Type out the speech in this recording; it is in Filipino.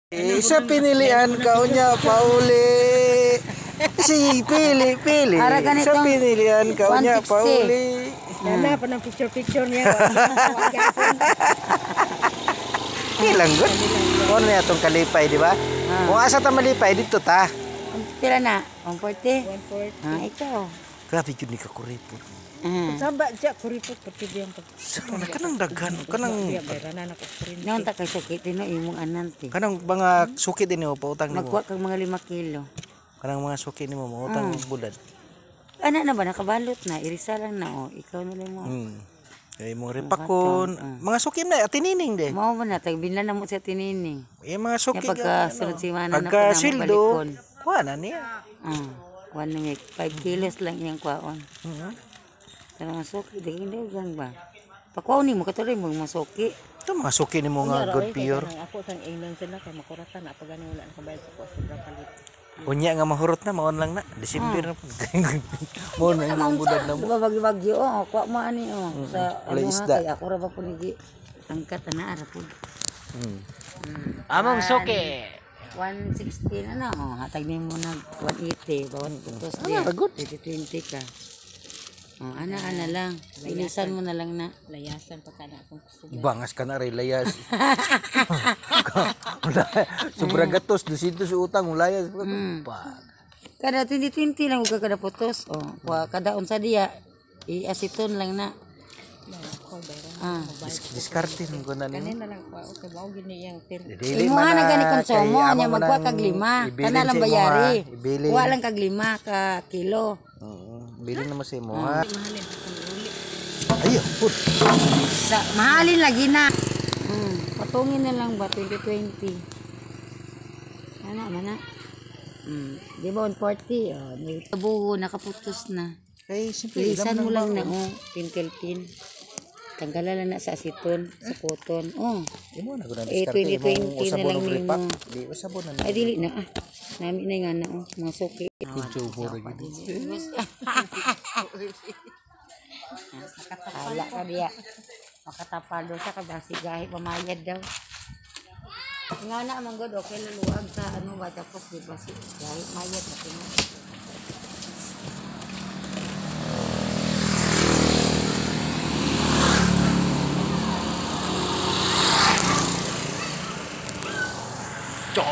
Isa pinilian ka unya Pauli. Si pili. Isa pinilian ka unya Pauli. Nana pa ng picture niya. Ilang good. Ano niya itong kalipay, di ba? Kung asa ta malipay, dito ta. Pila na? 140? 140. Ah, ikaw. Grabe yun ni ka kuripot. Samba siya kuripot pati biyang pag. Kanang daghan, kanang Naon ta kay sakit no imong ananti. kanang mga suki din mo pautang nimo. Magkuha kag mga 5 kilo. Kanang mga suki nimo mautang bulad. Ana na ba nakabalot na irisa lang na ikaw na lang mo. Ay mo repakon, mga suki na tinining de. Mao man na tag binlan na mo sa tinining. Mga suki Pagka sunod si mana na pagka sildo, kuha na niya. Kuan na 5 kilos lang yang kuaon. Pero masuki dagan ba? Pakuha ni mo katuloy mo masuki. Ito mga suki nimo nga good pure. Ako sang ingnan sila kay makuratan na pag gani wala ang kabayad sa kuha sobra palit. Unya nga mahurot na maon lang na. December na po. Mo na imong budad na mo. Diba bagi-bagi kuha mo ani sa ano isda. kay ako ra ba po ni angkat na ara po. Among suki. 160 na hatag nimo nag 180 bawat putos Ano ra good? 20 ka. Ana lang. Ilisan mo na lang na. Layasan pa kana akong gusto. Bangas ka na rin layas. Sobra gatos 200 utang layas. Kada 20 lang ug kada putos. Kuha kada unsa diya i-asiton lang na. Diskarte ng ko na Kanin nimo. na lang kuha okay mao gini yang tir. Imo na gani konsumo nya magkuha kag 5. Kana lang bayari. Kuha lang kag 5 ka kilo. Bili na mo sa imo ha. Mahalin akong uli. Ayo, put. Mahalin lagi na. Patungin na lang ba 2020. Ano man na. Di ba 140? Tabugo nakaputos na. Kay simple Ilisan mo lang na pinkel-pin. Tanggalan lang na sa asiton, sa cotton. Imo na guna Eh, diskarte 2020 na lang repak. nimo. Di usabon na. Ay, dili na Nami na nga na mga suki. Kucho ra gid. Hala ka diya. Makatapado siya kabasi gahi pamayad daw. Nga na man god okay luluwag sa ano ba tapos di ba si gahi mayad na kini. Cho.